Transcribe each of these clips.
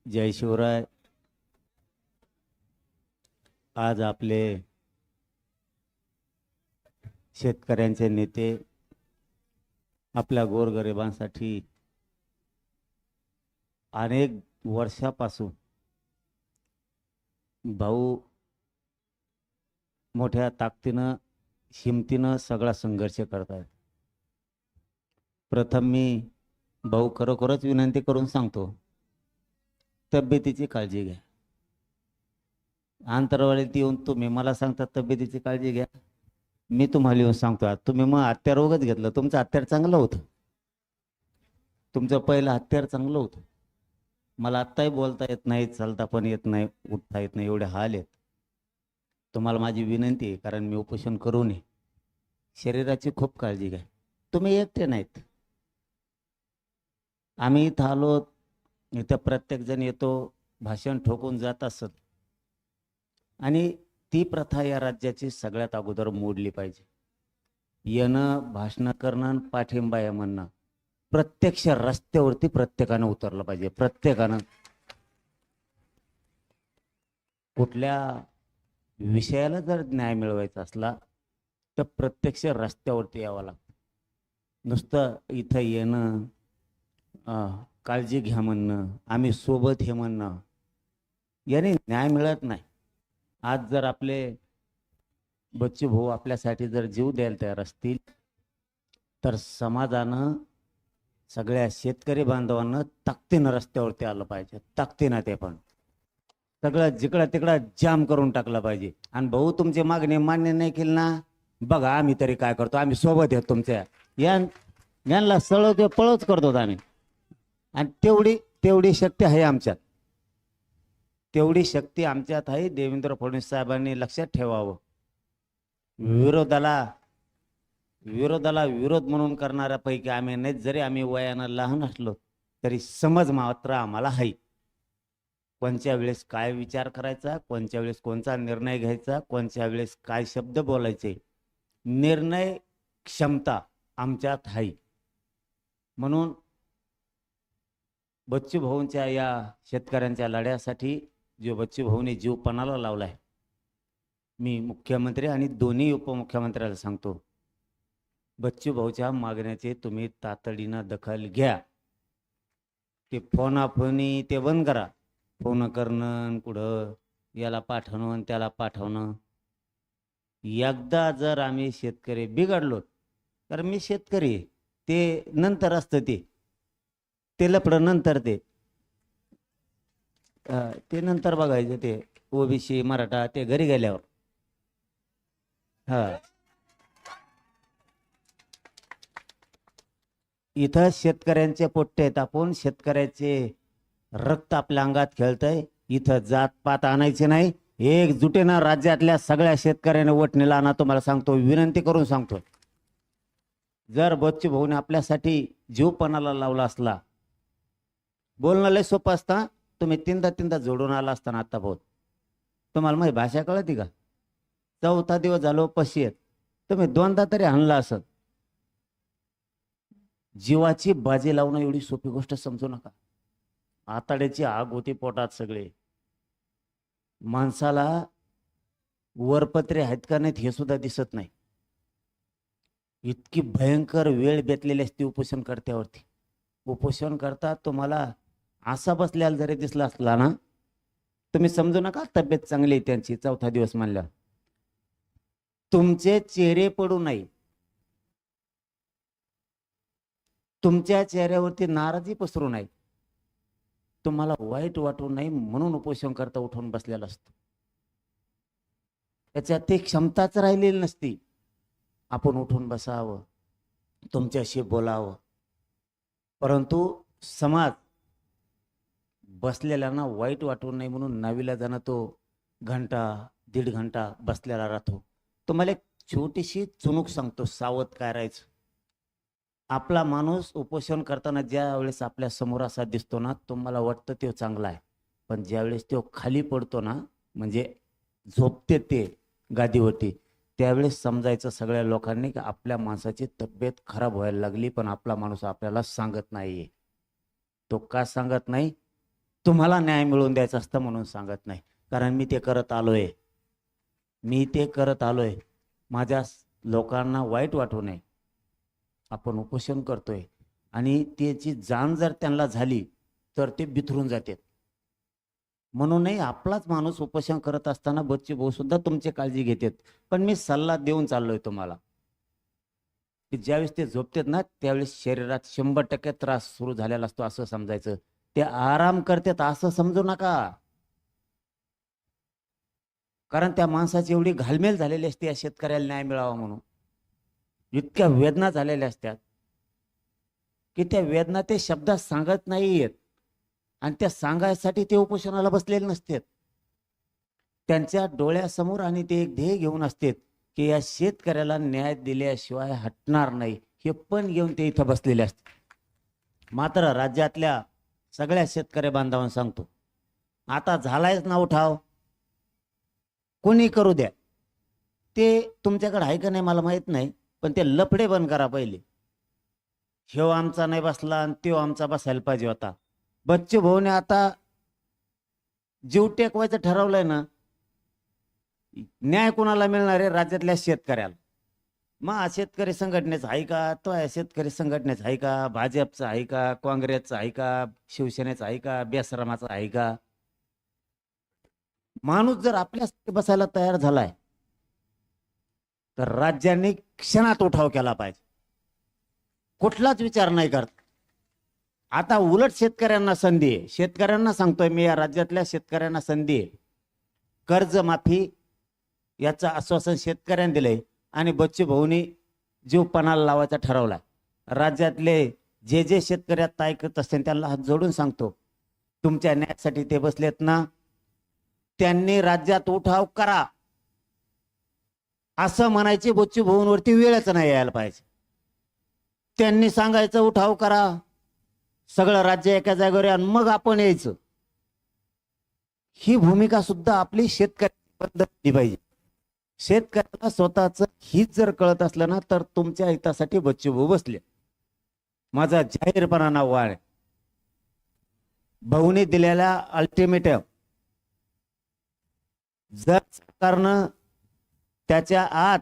जय शिवराय. आज आपले शेतकऱ्यांचे नेते आपल्या गोरगरिबांसाठी अनेक वर्षापासून भाऊ मोठ्या ताकदीनं हिमतीनं सगळा संघर्ष करत आहेत. प्रथम मी भाऊ खरोखरच विनंती करून सांगतो, तब्येतीची काळजी घ्या. अंतरावळीत येऊन तुम्ही मला सांगता तब्येतीची काळजी घ्या, मी तुम्हाला येऊन सांगतो तुम्ही मग हत्यार रोगच घेतलं. तुमचं हत्यार चांगलं होतं, तुमचं पहिलं हत्यार चांगलं होतं. मला आत्ताही बोलता येत नाही, चालता पण येत नाही, उठता येत नाही, एवढे हाल आहेत. तुम्हाला माझी विनंती आहे, कारण मी उपोषण करू नये, शरीराची खूप काळजी घ्या. तुम्ही एकटे नाहीत, आम्ही इथं आलो, इथं प्रत्येकजण येतो, भाषण ठोकून जात असत. आणि ती प्रथा या राज्याची सगळ्यात अगोदर मोडली पाहिजे. येणं, भाषण करणं, पाठिंबा आहे म्हणणं, प्रत्यक्ष रस्त्यावरती प्रत्येकानं उतरलं पाहिजे. प्रत्येकानं कुठल्या विषयाला जर न्याय मिळवायचा असला तर प्रत्यक्ष रस्त्यावरती यावं लागतं. नुसतं इथं येणं, काळजी घ्या म्हणणं, आम्ही सोबत हे म्हणणं, याने न्याय मिळत नाही. आज जर आपले बच्चू भाऊ आपल्यासाठी जर जीव द्यायला तयार असतील तर समाजानं, सगळ्या शेतकरी बांधवांना ताकदीनं रस्त्यावरती आलं पाहिजे. ताकदीनं ते पण सगळं जिकडं तिकडं जाम करून टाकलं पाहिजे. आणि भाऊ तुमची मागणी मान्य नाही केली ना, बघा आम्ही तरी काय करतो, आम्ही सोबत येतो तुमच्या. यांना सळवतो पळच करतो आम्ही. आणि तेवढी शक्ती आहे आमच्यात, तेवढी शक्ती आमच्यात आहे. देवेंद्र फडणवीस साहेबांनी लक्षात ठेवावं. विरोधाला विरोध म्हणून करणाऱ्यापैकी आम्ही नाही. जरी आम्ही वयानं लहान असलो तरी समज मात्र आम्हाला आहे. कोणत्या वेळेस काय विचार करायचा, कोणत्या वेळेस कोणता निर्णय घ्यायचा, कोणत्या वेळेस काय शब्द बोलायचे, निर्णय क्षमता आमच्यात आहे. म्हणून बच्चू भाऊंच्या या शेतकऱ्यांच्या लढ्यासाठी जो बच्चू भाऊने जीव पणाला लावलाय, मी मुख्यमंत्री आणि दोन्ही उपमुख्यमंत्र्याला सांगतो, बच्चू भाऊच्या मागण्याचे तुम्ही तातडीनं दखल घ्या. ते फोनाफोनी ते बंद करा. फोन करणं, कुठं याला पाठवणं त्याला पाठवणं. एकदा जर आम्ही शेतकरी बिघडलो, तर मी शेतकरी, ते नंतर असतं, ते लपडं नंतर, ते नंतर बघायचं. ते ओबीसी मराठा ते घरी गेल्यावर. हा, इथं शेतकऱ्यांचे पोट्टे आहेत. आपण शेतकऱ्याचे रक्त आपल्या अंगात खेळतंय. इथं जात पात आणायचे नाही. एकजुटीनं राज्यातल्या सगळ्या शेतकऱ्यांना वटणीला आणा. तुम्हाला सांगतो, विनंती करून सांगतो. जर बच्चू भाऊने आपल्यासाठी जीवपणाला लावला असला, बोलणं लय सोपं असतं. तुम्ही तीनदा जोडून आला असताना आता भाऊ, तुम्हाला माझी भाषा कळती का? चौथा दिवस झालो पशी आहेत, तुम्ही दोनदा तरी आणला असत. जीवाची बाजी लावणं एवढी सोपी गोष्ट समजू नका. आताड्याची आग होती पोटात. सगळे माणसाला वरपत्रे आहेत का नाहीत हे सुद्धा दिसत नाही. इतकी भयंकर वेळ बेतलेली असते उपोषण करत्यावरती. उपोषण करता तुम्हाला असा बसल्याला जरी दिसला असला ना, तुम्ही समजू नका तब्येत चांगली आहे त्यांची. चौथा दिवस म्हणल्या तुमचे चेहरे पडू नये, तुमच्या चेहऱ्यावरती नाराजी पसरू नये, तुम्हाला वाईट वाटू नये म्हणून उपोषण करता उठून बसलेला असतो. त्याच्यात ती क्षमताच राहिलेली नसती. आपण उठून बसावं, तुमच्याशी बोलावं, परंतु समाज बसलेल्यांना वाईट वाटू नये म्हणून नाविलाजानं तो घंटा दीड घंटा बसलेला राहतो. तुम्हाला एक छोटीशी चुणूक सांगतो, सावध काय राहायचं. आपला माणूस उपोषण करताना ज्या वेळेस आपल्या समोर असा दिसतो ना, तुम्हाला वाटतं तो चांगला आहे. पण ज्यावेळेस तो खाली पडतो ना, म्हणजे झोपते ते गादीवरती, त्यावेळेस समजायचं सगळ्या लोकांनी की आपल्या माणसाची तब्येत खराब व्हायला लागली. पण आपला माणूस आपल्याला सांगत नाहीये. तो का सांगत नाही? तुम्हाला न्याय मिळवून द्यायचा असतं म्हणून सांगत नाही, कारण मी ते करत आलोय. माझ्या लोकांना वाईट वाटू नये. आपण उपोषण करतोय आणि त्याची जाण जर त्यांना झाली तर ते बिथरून जातात. म्हणूनही आपलाच माणूस उपोषण करत असताना बच्चू भाऊ सुद्धा तुमची काळजी घेतात. पण मी सल्ला देऊन चाललोय तुम्हाला की ज्यावेळेस ते झोपतात ना त्यावेळेस शरीरात 100% त्रास सुरू झालेला असतो असं समजायचं. ते आराम करतात असं समजू नका, कारण त्या माणसाची एवढी घालमेल झालेली असते या शेतकऱ्याला न्याय मिळावा म्हणून. इतक्या वेदना झालेल्या असतात की त्या वेदना ते शब्दात सांगत नाहीयेत आणि त्या सांगायसाठी ते उपोषणाला बसलेले नसतात. त्यांच्या डोळ्यासमोर आणि ते एक ध्येय घेऊन असतात की या शेतकऱ्याला न्याय दिल्याशिवाय हटणार नाही, हे पण घेऊन ते इथं बसलेले असतात. मात्र राज्यातल्या सगळ्या शेतकरी बांधवांना सांगतो, आता झालायच ना उठाव, कोणी करू द्या. ते तुमच्याकडे आहे का नाही मला माहित नाही, पण ते लफडे बंद करा पहिले. ह्यो आमचा नाही बसला आणि त्यो आमचा बसायला पाहिजे होता. बच्चू भाऊने आता जीव टेकवायचं ठरवलंय ना, न्याय कोणाला मिळणार आहे? राज्यातल्या शेतकऱ्याला. मग शेतकरी संघटनेचा आहे का, तो शेतकरी संघटनेचा आहे का, भाजपचा आहे का, काँग्रेसचा आहे का, शिवसेनेचा आहे का, बेसरामाचा आहे का? माणूस जर आपल्यासाठी बसायला तयार झालाय तर राज्याने क्षणात उठाव केला पाहिजे, कुठलाच विचार नाही करत. आता उलट शेतकऱ्यांना संधी आहे. शेतकऱ्यांना सांगतोय मी, या राज्यातल्या शेतकऱ्यांना संधी आहे. कर्जमाफी याचं आश्वासन शेतकऱ्यांनी दिलंय आणि बच्चू भाऊनी जीव पणाला लावायचा ठरवलाय. राज्यातले जे जे शेतकरी आता ऐकत असतील त्यांना हात जोडून सांगतो, तुमच्या न्यायासाठी ते बसलेत ना, त्यांनी राज्यात उठाव करा असं म्हणायची बच्चू भाऊंवरती वेळच नाही यायला पाहिजे. त्यांनी सांगायचं उठाव करा, सगळं राज्य एका जागेवर आणि मग आपण यायचं. ही भूमिका सुद्धा आपली शेतकरी पद्धती पाहिजे. शेतकऱ्याला स्वतःच हित जर कळत असलं ना तर तुमच्या हितासाठी बच्चू भाऊ बसले. माझा जाहीरपणा नाव आहे, भाऊने दिलेला अल्टिमेटम जर सरकारनं त्याच्या आत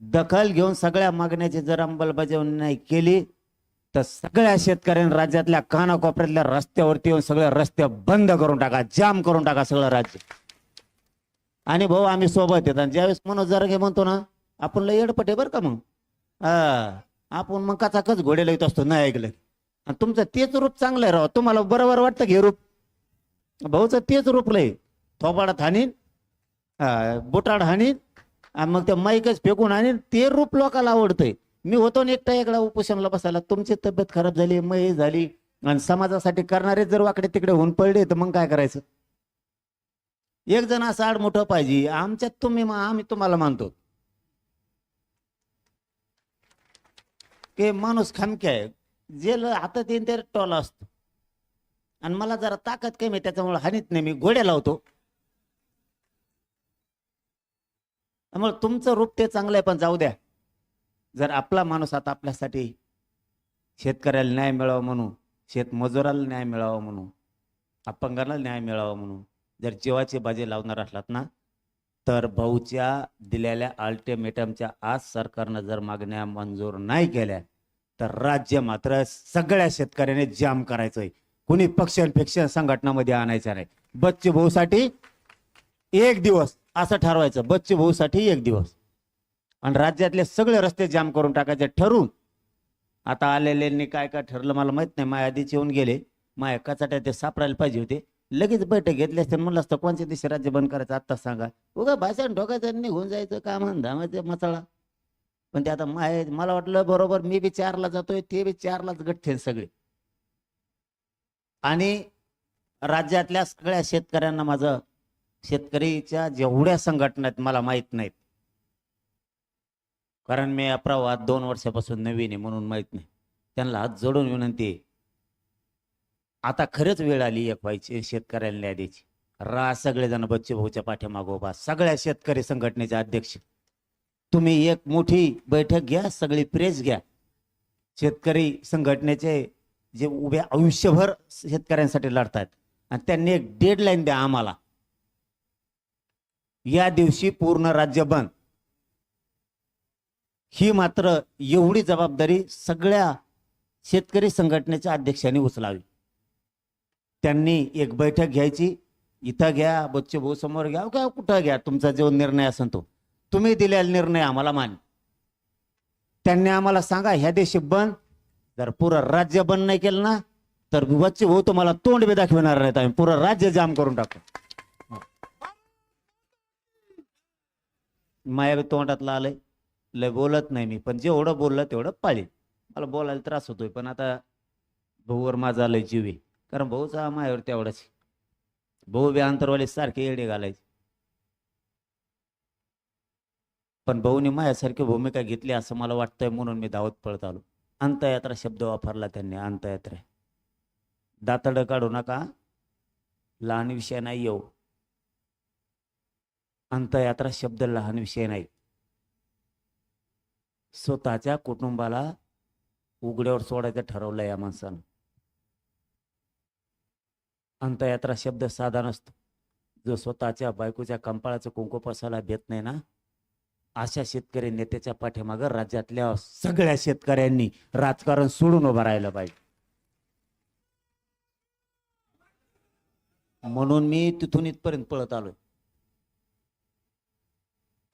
दखल घेऊन सगळ्या मागण्याची जर अंमलबजावणी नाही केली तर सगळ्या शेतकऱ्यांनी राज्यातल्या कानाकोपऱ्यातल्या रस्त्यावरती येऊन सगळे रस्ते बंद करून टाका, जाम करून टाका सगळं राज्य. आणि भाऊ आम्ही सोबत येत. आणि ज्यावेळेस मनोज जरांगे म्हणतो ना, आपण लय येडपटे बरं का, मग आपण मग कचाकच घोड्याला येत असतो नाही ऐकलं. आणि तुमचं तेच रूप चांगलं आहे राव, तुम्हाला बरोबर वाटतं घे रूप. भाऊचं तेच रूप लय, थोबाडात हाणीन, बुटाड हाणीन आणि मग ते माईकच फेकून हाणीन, ते रूप लोकांना आवडतंय. मी होतो ना एकटा एकदा उपोषणाला बसायला, तुमची तब्येत खराब झाली, मय झाली आणि समाजासाठी करणारे जर वाकडे तिकडे होऊन पडले तर मग काय करायचं? एक जण असं आड मोठं पाहिजे आमच्यात. तुम्ही आम्ही तुम्हाला मानतो की माणूस खामक्या आहे, जे हातात येईन ते टोला असतो. आणि मला जरा ताकद कमी त्याच्यामुळे हानीत नाही, मी घोड्या लावतो. त्यामुळे तुमचं रूप ते चांगलं आहे, पण जाऊ द्या. जर आपला माणूस आता आपल्यासाठी शेतकऱ्याला न्याय मिळावा म्हणून, शेतमजुराला न्याय मिळावा म्हणून, अपंगाला न्याय मिळावा म्हणून जर जीवाची बाजी लावणार असलात ना तर भाऊच्या दिलेल्या अल्टिमेटमच्या आज सरकारनं जर मागण्या मंजूर नाही केल्या तर राज्य मात्र सगळ्या शेतकऱ्यांनी जाम करायचंय. कुणी पक्षांपेक्षा संघटनामध्ये आणायचं नाही. बच्चू भाऊसाठी एक दिवस असं ठरवायचं, बच्चू भाऊसाठी एक दिवस, आणि राज्यातले सगळे रस्ते जाम करून टाकायचे ठरवून. आता आलेल्यांनी काय काय ठरलं मला माहित नाही, माझ्या आधीच येऊन गेले, माझ्या कचाट्या ते सापडायला पाहिजे होते. लगेच बैठक घेतली असते, म्हणलं असतं कोणत्या दिवशी राज्य बंद करायचं आत्ता सांगा. उगा भाषण ठोकायचं निघून जायचं, काम धामायचं मचाळा. पण ते आता मला वाटलं बरोबर मी बी 4ला जातोय, ते बी 4लाच गठ्ठे सगळे. आणि राज्यातल्या सगळ्या शेतकऱ्यांना माझं, शेतकरीच्या जेवढ्या संघटना आहेत मला माहित नाहीत, कारण मी अपरावाद 2 वर्षापासून नवीन आहे म्हणून माहित नाही. त्यांना हात जोडून विनंती आहे, आता खरंच वेळ आली एक व्हायची, शेतकऱ्याला न्याय द्यायची. सगळेजण बच्चू भाऊच्या पाठीमागो उभा, सगळ्या शेतकरी संघटनेचे अध्यक्ष तुम्ही एक मोठी बैठक घ्या, सगळी प्रेस घ्या, शेतकरी संघटनेचे जे उभे आयुष्यभर शेतकऱ्यांसाठी लढतात आणि त्यांनी एक डेडलाईन द्या आम्हाला, या दिवशी पूर्ण राज्य बंद. ही मात्र एवढी जबाबदारी सगळ्या शेतकरी संघटनेच्या अध्यक्षांनी उचलावी. त्यांनी एक बैठक घ्यायची, इथं घ्या, बच्चे भाऊ समोर घ्या, का कुठं घ्या, तुमचा जो निर्णय असेल तो, तुम्ही दिलेला निर्णय आम्हाला मान्य. त्यांनी आम्हाला सांगा ह्या दिवशी बंद. जर पुरं राज्य बंद नाही केलं ना तर बच्चे भाऊ तुम्हाला तोंड बी दाखवणार नाहीत, आम्ही पुरं राज्य जाम करून टाकू. माया बी तोंडातलं आलंय, लय बोलत नाही मी, पण जेवढं बोललं तेवढं पाळीन. मला बोलायला त्रास होतोय, पण आता भाऊवर माझा लय जीव आहे, कारण भाऊचा मायावर तेवढाच. भाऊ बी अंतरवाले सारखे येडे घालायचे, पण भाऊने माझ्यासारखी भूमिका घेतली असं मला वाटतंय, म्हणून मी धावत पळत आलो. अंतयात्रा शब्द वापरला त्यांनी, अंतयात्रा. दातडं काढू नका, लहान विषय नाही येऊ. अंतयात्रा शब्द लहान विषय नाही. स्वतःच्या कुटुंबाला उघड्यावर सोडायचं ठरवलं या माणसानं. अंतयात्रा शब्द साधा नसतो. जो स्वतःच्या बायकोच्या कंपाळाचं कुंकू पसायला भेट नाही ना, अशा शेतकरी नेत्याच्या पाठीमागं राज्यातल्या सगळ्या शेतकऱ्यांनी राजकारण सोडून उभं राहिलं पाहिजे. म्हणून मी तिथून इथपर्यंत पळत आलोय.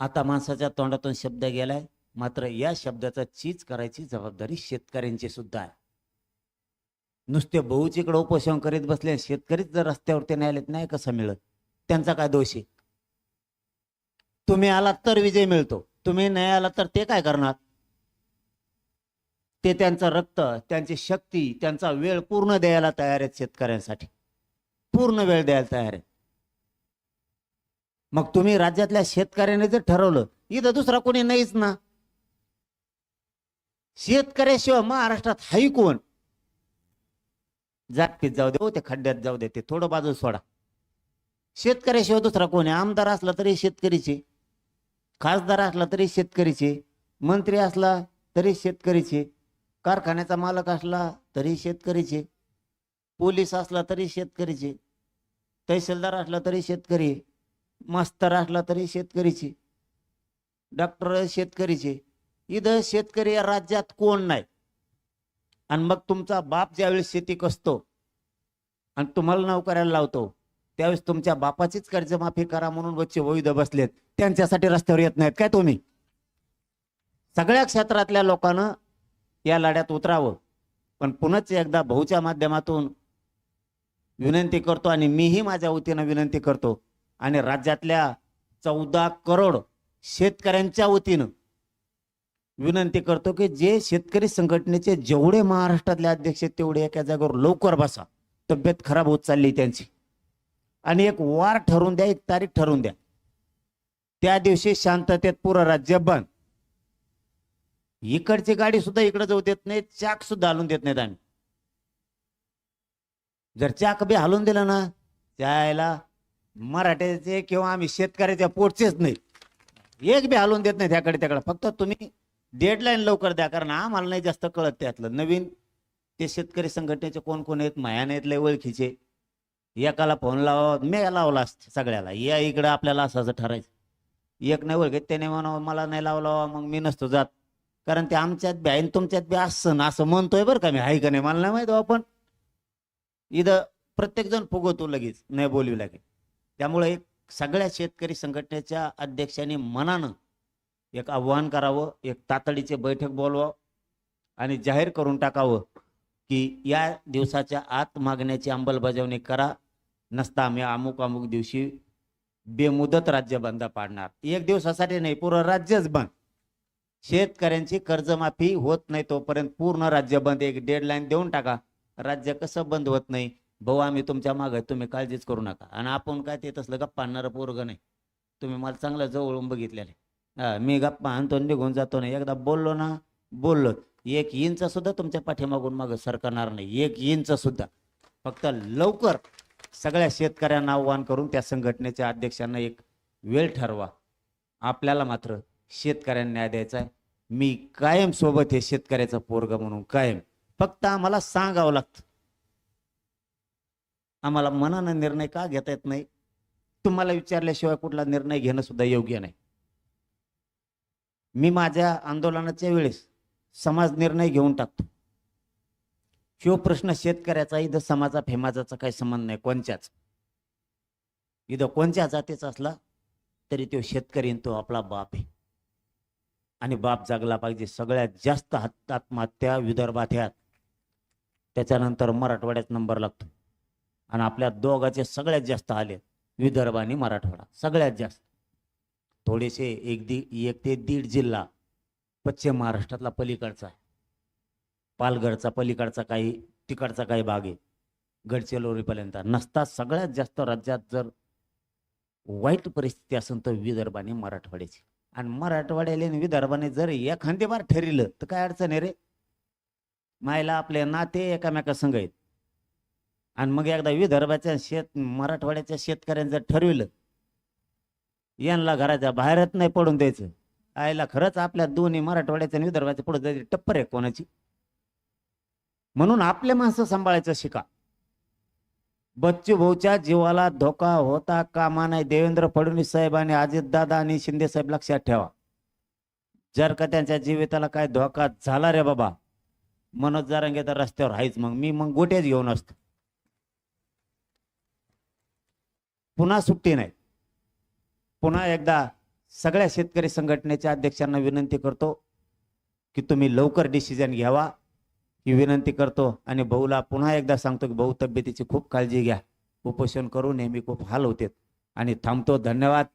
आता माणसाच्या तोंडातून शब्द गेलाय, मात्र या शब्दाचा चीज करायची जबाबदारी शेतकऱ्यांची सुद्धा आहे. नुसते भाऊजीकडे उपोषण करीत बसले, शेतकरीच जर रस्त्यावरती नाही आलेत, नाही कसं मिळत? त्यांचा काय दोष आहे? तुम्ही आलात तर विजय मिळतो, तुम्ही नाही आलात तर ते काय करणार? ते त्यांचं रक्त, त्यांची शक्ती, त्यांचा वेळ पूर्ण द्यायला तयार आहेत शेतकऱ्यांसाठी, पूर्ण वेळ द्यायला तयार आहेत. मग तुम्ही राज्यातल्या शेतकऱ्याने जर ठरवलं, इथं दुसरा कोणी नाहीच ना, शेतकऱ्याशिवाय महाराष्ट्रात हाही कोण? जागतीत जाऊ दे, ते खड्ड्यात जाऊ दे, ते थोडं बाजू सोडा. शेतकऱ्याशिवाय दुसरा कोणी? आमदार असला तरी शेतकरीचे, खासदार असला तरी शेतकरीचे, मंत्री असला तरी शेतकरीचे, कारखान्याचा मालक असला तरी शेतकरीचे, पोलीस असला तरी शेतकरीचे, तहसीलदार असला तरी शेतकरी, मास्तर असला तरी शेतकरीचे, डॉक्टर शेतकरीचे. इथं शेतकरी या राज्यात कोण नाही. आणि मग तुमचा बाप ज्यावेळेस शेती कसतो आणि तुम्हाला नोकऱ्याला लावतो, त्यावेळेस तुमच्या बापाचीच कर्जमाफी करा म्हणून बच्चे वैध बसलेत, त्यांच्यासाठी रस्त्यावर येत नाहीत काय तुम्ही? सगळ्या क्षेत्रातल्या लोकांना या लढ्यात उतरावं. पण पुनच एकदा भाऊच्या माध्यमातून विनंती करतो, आणि मीही माझ्या वतीनं विनंती करतो, आणि राज्यातल्या 14 करोड शेतकऱ्यांच्या वतीनं विनंती करतो की जे शेतकरी संघटनेचे जेवढे महाराष्ट्रातले अध्यक्ष आहेत तेवढे एका जागेवर लवकर बसा. तब्येत खराब होत चालली त्यांची, आणि एक वार ठरवून द्या, एक तारीख ठरवून द्या. त्या दिवशी शांततेत पुरं राज्य बंद. इकडची गाडी सुद्धा इकडे जाऊ देत नाहीत, चाक सुद्धा हलून देत नाहीत आम्ही. जर चाक बी हलून दिलं ना, त्याला मराठ्याचे किंवा आम्ही शेतकऱ्याच्या पोटचेच नाही, एक बी हलवून देत नाही त्याकडे त्याकडे. फक्त तुम्ही डेडलाईन लवकर द्या, कारण आम्हाला नाही जास्त कळत त्यातलं. नवीन ते शेतकरी संघटनेचे कोण कोण आहेत, माया नाहीत लय ओळखीचे. एकाला फोन लावा, मी लावला सगळ्याला, या इकडं आपल्याला असं ठरायचं. एक नाही ओळखीत, त्याने म्हणा मला नाही लावला, मग मी नसतो जात, कारण ते आमच्यात बी आहे तुमच्यात बी असं असं म्हणतोय बरं का मी, आहे का नाही मला नाही माहित. आपण इथं प्रत्येक जण फुगवतो लगेच, नाही बोलू लागेल. त्यामुळे एक सगळ्या शेतकरी संघटनेच्या अध्यक्षांनी मनानं एक आव्हान करावं, एक तातडीचे बैठक बोलवावं आणि जाहीर करून टाकावं की या दिवसाच्या आत मागण्याची अंमलबजावणी करा, नसता आम्ही अमुक अमुक दिवशी बेमुदत राज्य बंद पाडणार. एक दिवसासाठी नाही, पूर्ण राज्यच बंद. शेतकऱ्यांची कर्जमाफी होत नाही तोपर्यंत पूर्ण राज्य बंद. एक डेडलाईन देऊन टाका. राज्य कसं बंद होत नाही भाऊ, आम्ही तुमच्या मागे, तुम्ही काळजीच करू नका. आणि आपण काय ते तसलं गप्पा आणणारं पोरग नाही. तुम्ही मला चांगलं जवळून बघितलेलं आहे. मी गप्पा आणतो निघून जातो नाही. एकदा बोललो ना बोललो, 1 इंच सुद्धा तुमच्या पाठीमागून मागं सरकणार नाही, 1 इंच सुद्धा. फक्त लवकर सगळ्या शेतकऱ्यांना आव्हान करून त्या संघटनेच्या अध्यक्षांना एक वेळ ठरवा. आपल्याला मात्र शेतकऱ्यांना न्याय द्यायचा आहे. मी कायम सोबत हे शेतकऱ्याचं पोरग म्हणून कायम फक्त आम्हाला सांगावं लागतं. आम्हाला मनानं निर्णय का घेता येत नाही? तुम्हाला विचारल्याशिवाय कुठला निर्णय घेणं सुद्धा योग्य नाही. मी माझ्या आंदोलनाच्या वेळेस समाज निर्णय घेऊन टाकतो. शिव प्रश्न शेतकऱ्याचा, इथं समाजा फेमाजाचा काही संबंध नाही कोणच्याच. इथं कोणत्या जातीचा असला तरी तो शेतकरी तो आपला बाप आहे आणि बाप जगला पाहिजे. सगळ्यात जास्त आत्महत्या विदर्भात ह्यात, त्याच्यानंतर मराठवाड्यात नंबर लागतो आणि आपल्या दोघांचे सगळ्यात जास्त आले विदर्भ आणि मराठवाडा सगळ्यात जास्त. थोडेसे एक ते दीड जिल्हा पश्चिम महाराष्ट्रातला पलीकडचा आहे, पालघरचा पलीकडचा काही, तिकडचा काही भाग आहे, गडचिरोलीपर्यंत नसता. सगळ्यात जास्त राज्यात जर वाईट परिस्थिती असेल तर विदर्भ आणि मराठवाड्याची. आणि मराठवाड्याला आणि विदर्भाने जर एखादी बार ठरलं तर काय अडचण आहे रे? मायला आपले नाते एकामेका संघ आहेत. आणि मग एकदा विदर्भाच्या मराठवाड्याच्या शेतकऱ्यांनी जर ठरविलं यांना घराच्या बाहेरच नाही पडून द्यायचं, आयला खरंच आपल्या दोन्ही मराठवाड्याच्या आणि विदर्भाच्या पुढे जायची टप्पर आहे कोणाची? म्हणून आपले माणसं सांभाळायचं शिका. बच्चू भाऊच्या जीवाला धोका होता कामा नाही. देवेंद्र फडणवीस साहेब आणि अजितदादा आणि शिंदे साहेब लक्षात ठेवा, जर का त्यांच्या जीविताला काय धोका झाला रे बाबा, मनोज जारंगे तर रस्त्यावर आहेच. मग गोट्याच घेऊन असतो, पुन्हा सुट्टी नाही. पुन्हा एकदा सगळ्या शेतकरी संघटनेच्या अध्यक्षांना विनंती करतो की तुम्ही लवकर डिसिजन घ्यावा ही विनंती करतो. आणि भाऊला पुन्हा एकदा सांगतो की भाऊ तब्येतीची खूप काळजी घ्या, उपोषण करू नेहमी खूप हाल होते. आणि थांबतो. धन्यवाद.